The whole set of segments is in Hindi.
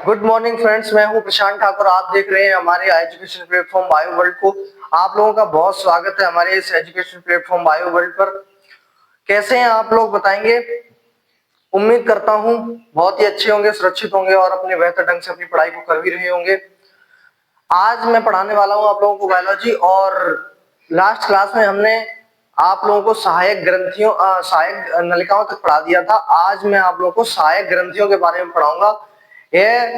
गुड मॉर्निंग फ्रेंड्स, मैं हूं प्रशांत ठाकुर। आप देख रहे हैं हमारे एजुकेशन प्लेटफॉर्म बायो वर्ल्ड को। आप लोगों का बहुत स्वागत है हमारे इस एजुकेशन प्लेटफॉर्म बायो वर्ल्ड पर। कैसे हैं आप लोग बताएंगे। उम्मीद करता हूं बहुत ही अच्छे होंगे, सुरक्षित होंगे और अपने बेहतर ढंग से अपनी पढ़ाई को कर भी रहे होंगे। आज मैं पढ़ाने वाला हूं आप लोगों को बायोलॉजी। और लास्ट क्लास में हमने आप लोगों को सहायक ग्रंथियों सहायक नलिकाओं तक पढ़ा दिया था। आज मैं आप लोगों को सहायक ग्रंथियों के बारे में पढ़ाऊंगा। ये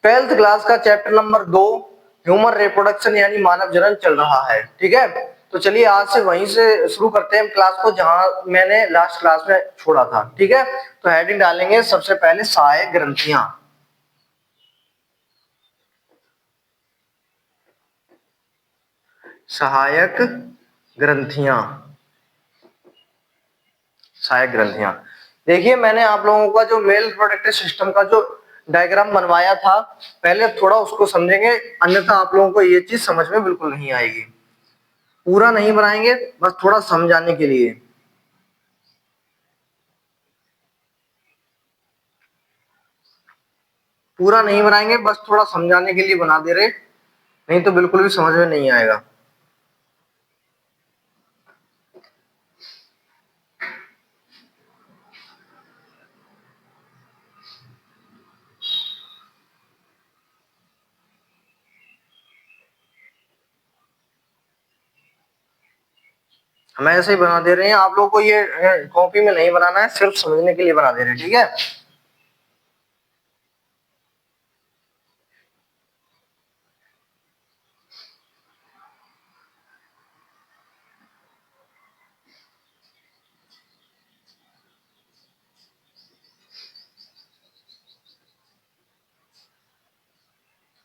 12th क्लास का चैप्टर नंबर 2 ह्यूमन रिप्रोडक्शन यानी मानव जनन चल रहा है। ठीक है, तो चलिए आज से वहीं से शुरू करते हैं क्लास को जहां मैंने लास्ट क्लास में छोड़ा था। ठीक है, तो हेडिंग डालेंगे सबसे पहले सहायक ग्रंथियां। सहायक ग्रंथियां, सहायक ग्रंथियां। देखिए, मैंने आप लोगों का जो मेल रिप्रोडक्टिव सिस्टम का जो डायग्राम बनवाया था, पहले थोड़ा उसको समझेंगे, अन्यथा आप लोगों को ये चीज समझ में बिल्कुल नहीं आएगी। पूरा नहीं बनाएंगे, बस थोड़ा समझाने के लिए। पूरा नहीं बनाएंगे, बस थोड़ा समझाने के लिए बना दे रहे, नहीं तो बिल्कुल भी समझ में नहीं आएगा। हम ऐसे ही बना दे रहे हैं, आप लोगों को ये कॉपी में नहीं बनाना है, सिर्फ समझने के लिए बना दे रहे हैं। ठीक है,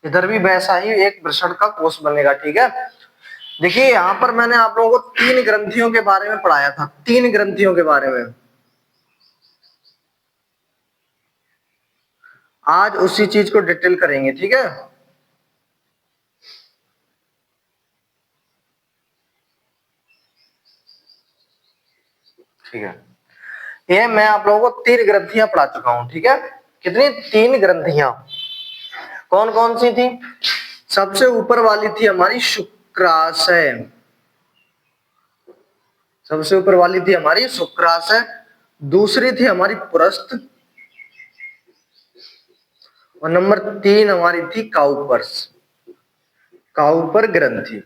इधर भी वैसा ही एक वृषण का कोष बनेगा। ठीक है, देखिए यहाँ पर मैंने आप लोगों को 3 ग्रंथियों के बारे में पढ़ाया था। 3 ग्रंथियों के बारे में आज उसी चीज को डिटेल करेंगे। ठीक है, ठीक है, ये मैं आप लोगों को 3 ग्रंथियां पढ़ा चुका हूं। ठीक है, कितनी? 3 ग्रंथियां। कौन कौन सी थी? सबसे ऊपर वाली थी हमारी शुक्राशय। सबसे ऊपर वाली थी हमारी शुक्राशय। दूसरी थी हमारी पुरस्थ। और नंबर 3 हमारी थी काउपर्स, काउपर ग्रंथि।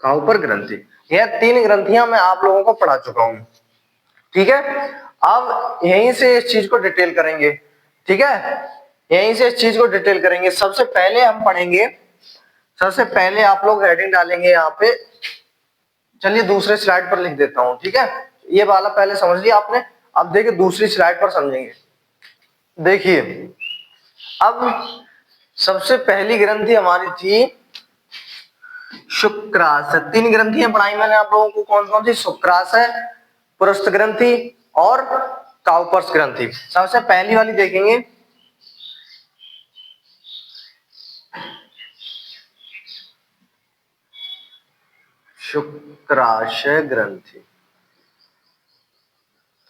काउपर ग्रंथि, यह 3 ग्रंथियां मैं आप लोगों को पढ़ा चुका हूं। ठीक है, अब यहीं से इस चीज को डिटेल करेंगे। ठीक है, यहीं से इस चीज को डिटेल करेंगे। सबसे पहले हम पढ़ेंगे, सबसे पहले आप लोग हेडिंग डालेंगे यहाँ पे। चलिए दूसरे स्लाइड पर लिख देता हूं। ठीक है, ये वाला पहले समझ लिया आपने। अब देखिए दूसरी स्लाइड पर समझेंगे। देखिए, अब सबसे पहली ग्रंथि हमारी थी शुक्राशय। 3 ग्रंथियां पढ़ाई मैंने आप लोगों को। कौन कौन सी? शुक्राशय, पुरस्थ ग्रंथि और काउपर्स ग्रंथि। सबसे पहली वाली देखेंगे, शुक्राशय ग्रंथि।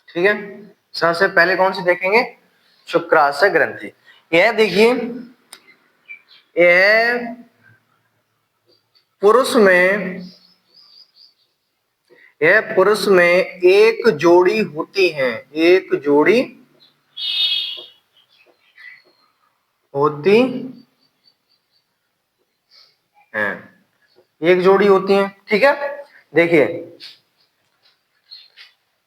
ठीक है, सबसे पहले कौन सी देखेंगे? शुक्राशय ग्रंथि। यह देखिए, यह पुरुष में, यह पुरुष में एक जोड़ी होती है। एक जोड़ी होती है, एक जोड़ी होती है। ठीक है, देखिए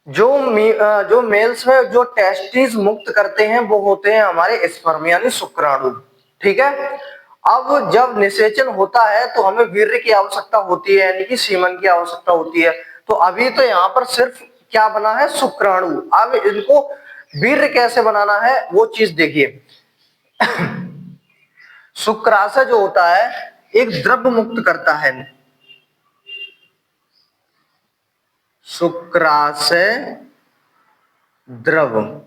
जो मेल्स में जो टेस्टिस मुक्त करते हैं वो होते हैं हमारे स्पर्म यानी शुक्राणु। ठीक है, अब जब निषेचन होता है तो हमें वीर्य की आवश्यकता होती है, यानी कि सीमन की आवश्यकता होती है। तो अभी तो यहाँ पर सिर्फ क्या बना है? शुक्राणु। अब इनको वीर्य कैसे बनाना है वो चीज देखिए। शुक्राशय जो होता है एक द्रव्य मुक्त करता है। शुक्राशय द्रव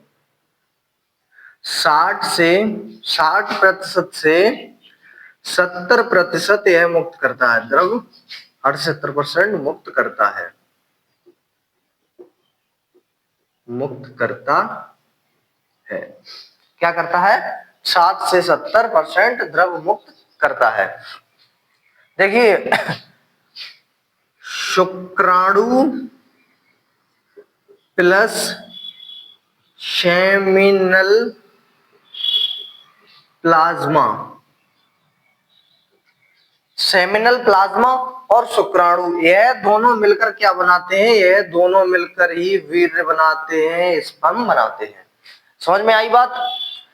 60% से 70% यह मुक्त करता है। द्रव 70% मुक्त करता है, मुक्त करता है। क्या करता है, 60 से 70% द्रव मुक्त करता है। देखिए शुक्राणु plus seminal plasma, seminal plasma और शुक्राणु, यह दोनों मिलकर क्या बनाते हैं, यह दोनों मिलकर ही वीर्य बनाते हैं, स्पर्म बनाते हैं। समझ में आई बात।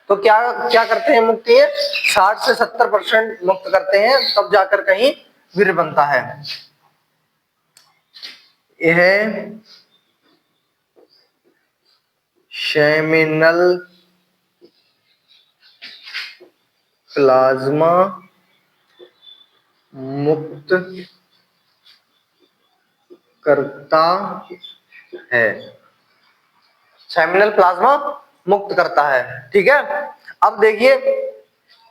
तो क्या क्या करते हैं मुक्ति, 60 से 70% मुक्त करते हैं, तब जाकर कहीं वीर्य बनता है। यह सेमिनल प्लाज्मा मुक्त करता है, सेमिनल प्लाज्मा मुक्त करता है। ठीक है, अब देखिए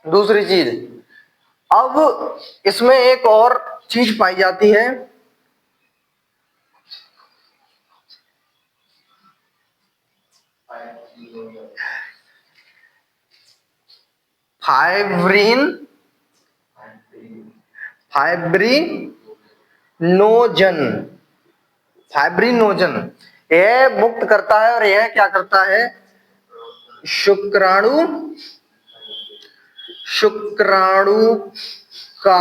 दूसरी चीज, अब इसमें एक और चीज पाई जाती है, फाइब्रिन, फाइब्रिनोजन, फाइब्रिनोजन यह मुक्त करता है, और यह क्या करता है, शुक्राणु का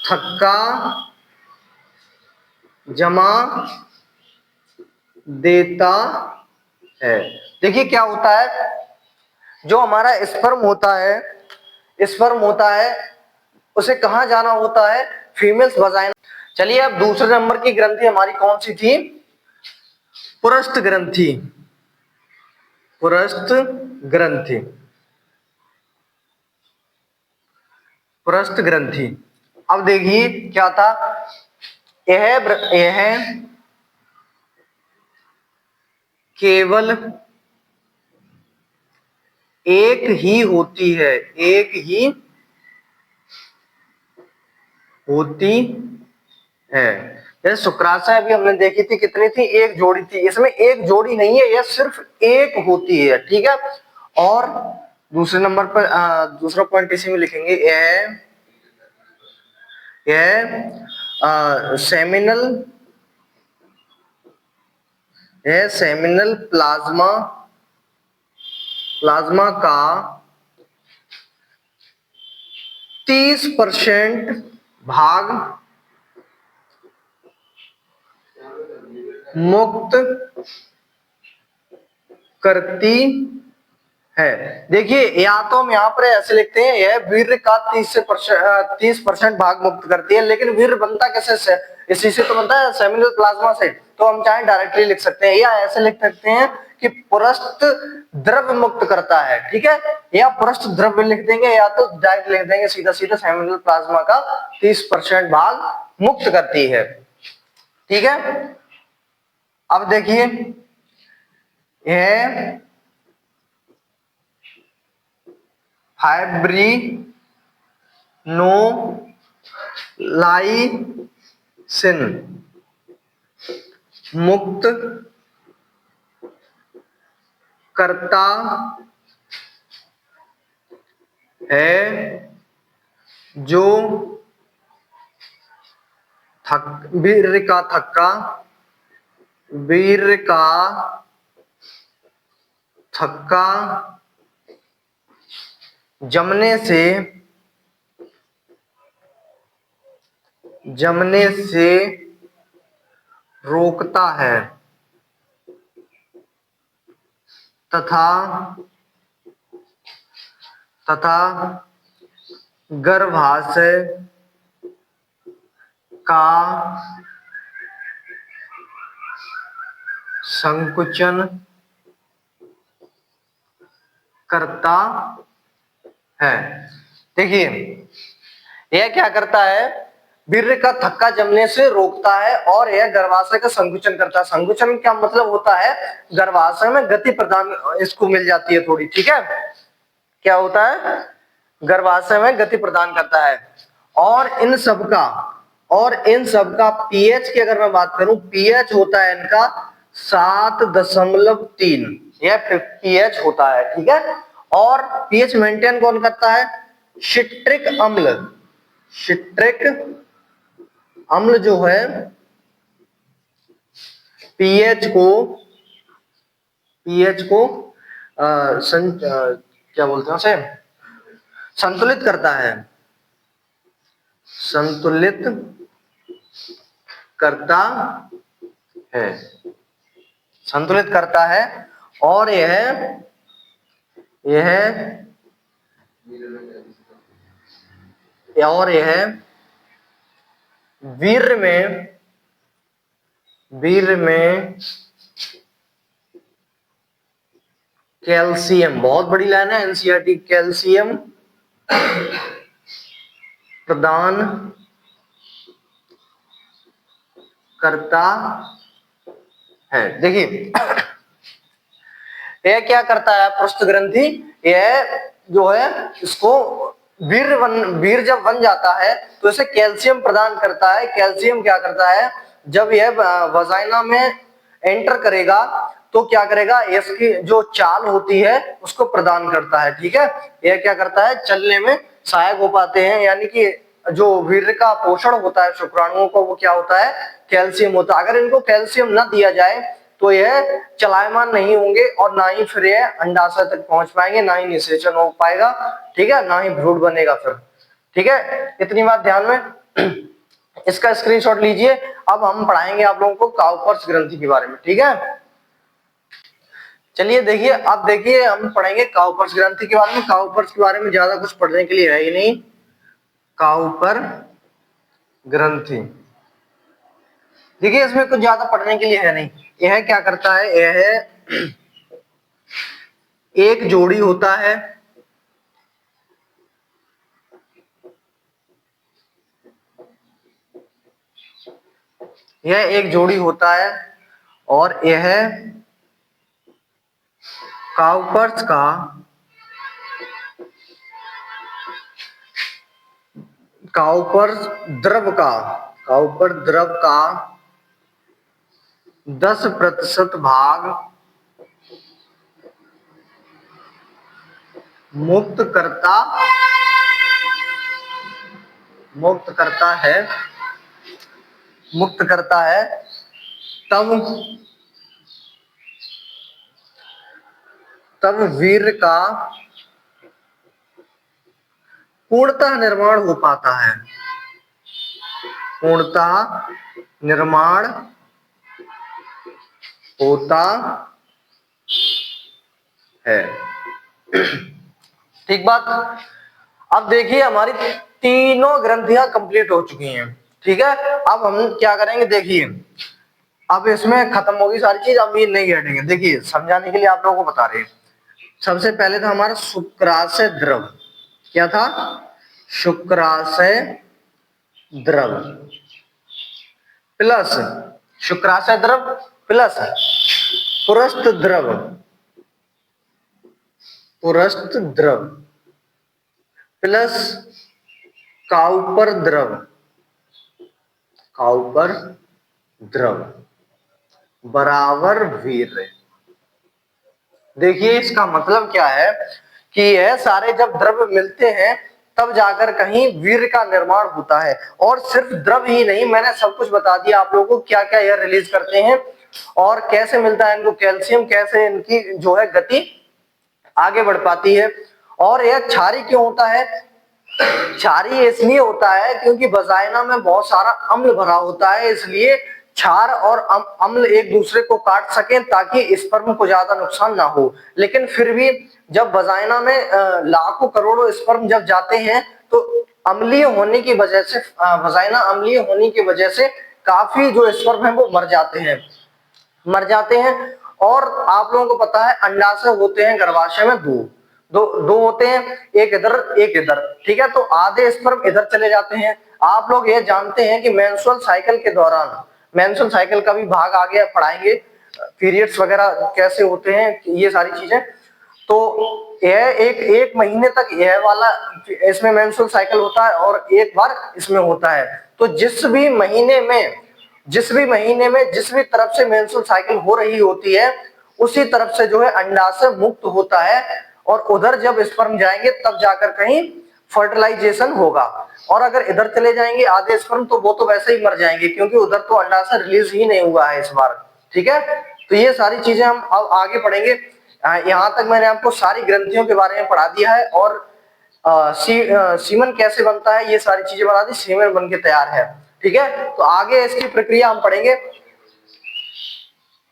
थक्का जमा देता है। देखिए क्या होता है, जो हमारा स्पर्म होता है उसे कहां जाना होता है, फीमेल्स वजाइना। चलिए अब दूसरे नंबर की ग्रंथि हमारी कौन सी थी, पुरस्थ ग्रंथि, पुरस्थ ग्रंथि, पुरस्थ ग्रंथि। अब देखिए क्या था, यह केवल एक ही होती है, एक ही होती है। जैसे शुक्राशय अभी हमने देखी थी, कितनी थी, एक जोड़ी थी, इसमें एक जोड़ी नहीं है, यह सिर्फ एक होती है। ठीक है, और दूसरे नंबर पर दूसरा पॉइंट इसी में लिखेंगे, यह सेमिनल प्लाज्मा का 30% भाग मुक्त करती है। देखिए या तो हम यहाँ पर ऐसे लिखते हैं, यह वीर्य का 30% भाग मुक्त करती है, लेकिन वीर्य बनता कैसे से, इसी से तो बनता है, सेमिनल प्लाज्मा से। तो हम चाहे डायरेक्टली लिख सकते हैं, या ऐसे लिख सकते हैं कि पुरस्थ द्रव्य मुक्त करता है। ठीक है, या पुरस्थ द्रव्य लिख देंगे, या तो डायरेक्ट लिख देंगे सीधा सीधा, सेमिनल प्लाज्मा का 30% भाग मुक्त करती है। ठीक है, अब देखिए यह फाइब्रिनोलाइसिन मुक्त करता है, जो वीर्य का थक्का जमने से रोकता है, तथा गर्भाशय का संकुचन करता है। देखिए यह क्या करता है, वीर्य का थक्का जमने से रोकता है, और यह गर्भाशय का संकुचन करता है। संकुचन क्या मतलब होता है, गर्भाशय में गति प्रदान इसको मिल जाती है थोड़ी। ठीक है, क्या होता है, गर्भाशय में गति प्रदान करता है। और इन सब का पीएच की अगर मैं बात करूं, पीएच होता है इनका 7.3, यह पीएच होता है, ठीक है। और पीएच मेंटेन कौन करता है? सिट्रिक अम्ल। सिट्रिक अम्ल जो है पीएच को क्या बोलते हैं उसे, संतुलित करता है, संतुलित करता है, संतुलित करता है। और यह वीर्य में कैल्शियम, बहुत बड़ी लाइन है एनसीईआरटी, कैल्शियम प्रदान करता है। देखिए यह क्या करता है पृष्ठ ग्रंथि, यह जो है इसको वीर्य जब बन जाता है तो इसे कैल्शियम प्रदान करता है। कैल्शियम क्या करता है, जब यह वजाइना में एंटर करेगा तो क्या करेगा, इसकी जो चाल होती है उसको प्रदान करता है, ठीक है। यह क्या करता है, चलने में सहायक हो पाते हैं, यानी कि जो वीर्य का पोषण होता है शुक्राणुओं को वो क्या होता है, कैल्शियम होता है। अगर इनको कैल्शियम न दिया जाए तो यह चलायमान नहीं होंगे और ना ही फिर यह अंडाशय तक पहुंच पाएंगे, ना ही निषेचन हो पाएगा, ठीक है, ना ही भ्रूण बनेगा फिर, ठीक है। इतनी बात ध्यान में, इसका स्क्रीनशॉट लीजिए। अब हम पढ़ाएंगे आप लोगों को काउपर्स ग्रंथि के बारे में, ठीक है। चलिए देखिए, अब देखिए हम पढ़ेंगे काउपर्स ग्रंथि के बारे में। काउपर्स के बारे में ज्यादा कुछ पढ़ने के लिए है ही नहीं। काउपर ग्रंथि, देखिए इसमें कुछ ज्यादा पढ़ने के लिए है नहीं। यह क्या करता है, यह एक जोड़ी होता है, यह एक जोड़ी होता है और यह काउपर्स का काउपर द्रव का 10% भाग मुक्त करता है, तब वीर्य का पूर्णतः निर्माण हो पाता है, पूर्णतः निर्माण होता है, ठीक बात। अब देखिए हमारी तीनों ग्रंथियां कंप्लीट हो चुकी हैं, ठीक है। अब हम क्या करेंगे, देखिए अब इसमें खत्म होगी सारी चीज, अब ये नहीं हटेंगे। देखिए समझाने के लिए आप लोगों को बता रहे हैं। सबसे पहले था हमारा शुक्राशय द्रव, क्या था, शुक्राशय द्रव प्लस शुक्राशय द्रव प्लस पुरस्थ द्रव प्लस काउपर द्रव बराबर वीर्य। देखिए इसका मतलब क्या है कि यह सारे जब द्रव्य मिलते हैं तब जाकर कहीं वीर्य का निर्माण होता है। और सिर्फ द्रव ही नहीं, मैंने सब कुछ बता दिया आप लोगों को, क्या क्या यह रिलीज करते हैं और कैसे मिलता है इनको कैल्शियम, कैसे इनकी जो है गति आगे बढ़ पाती है। और यह क्षारी क्यों होता है, क्षारी इसलिए होता है क्योंकि वजाइना में बहुत सारा अम्ल भरा होता है, इसलिए क्षार और अम्ल एक दूसरे को काट सकें ताकि स्पर्म को ज्यादा नुकसान ना हो। लेकिन फिर भी जब वजाइना में लाखों करोड़ों स्पर्म जब जाते हैं तो अम्लीय होने की वजह से, वजाइना अम्लीय होने की वजह से काफी जो स्पर्म है वो मर जाते हैं। और आप लोगों को पता है अंडाशय होते हैं गर्भाशय में दो होते हैं, एक इधर एक इधर, ठीक है। तो आधे स्पर्म इधर चले जाते हैं। आप लोग ये जानते हैं कि मेंस्ट्रुअल साइकिल के दौरान, मेंस्ट्रुअल साइकिल का भी भाग आगे पढ़ाएंगे, पीरियड्स वगैरह कैसे होते हैं, ये सारी चीजें। तो यह एक महीने तक यह वाला इसमें मेंस्ट्रुअल साइकिल होता है और एक बार इसमें होता है। तो जिस भी महीने में जिस भी तरफ से मेंस्ट्रुअल साइकिल हो रही होती है उसी तरफ से जो है अंडाशय मुक्त होता है और उधर जब स्पर्म जाएंगे तब जाकर कहीं फर्टिलाइजेशन होगा। और अगर इधर चले जाएंगे आधे स्पर्म तो वो तो वैसे ही मर जाएंगे क्योंकि उधर तो अंडाशय रिलीज ही नहीं हुआ है इस बार। ठीक है, तो ये सारी चीजें हम अब आगे पढ़ेंगे। यहाँ तक मैंने आपको सारी ग्रंथियों के बारे में पढ़ा दिया है और सीमन कैसे बनता है ये सारी चीजें बता दी, सीमन बन के तैयार है। ठीक है, तो आगे इसकी प्रक्रिया हम पढ़ेंगे।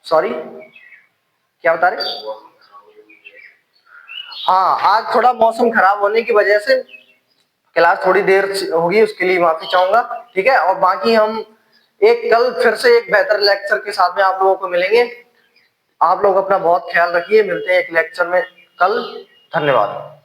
सॉरी क्या बता रहे? हाँ, आज थोड़ा मौसम खराब होने की वजह से क्लास थोड़ी देर होगी, उसके लिए माफी चाहूंगा। ठीक है, और बाकी हम कल फिर से एक बेहतर लेक्चर के साथ में आप लोगों को मिलेंगे। आप लोग अपना बहुत ख्याल रखिए, मिलते हैं एक लेक्चर में कल। धन्यवाद।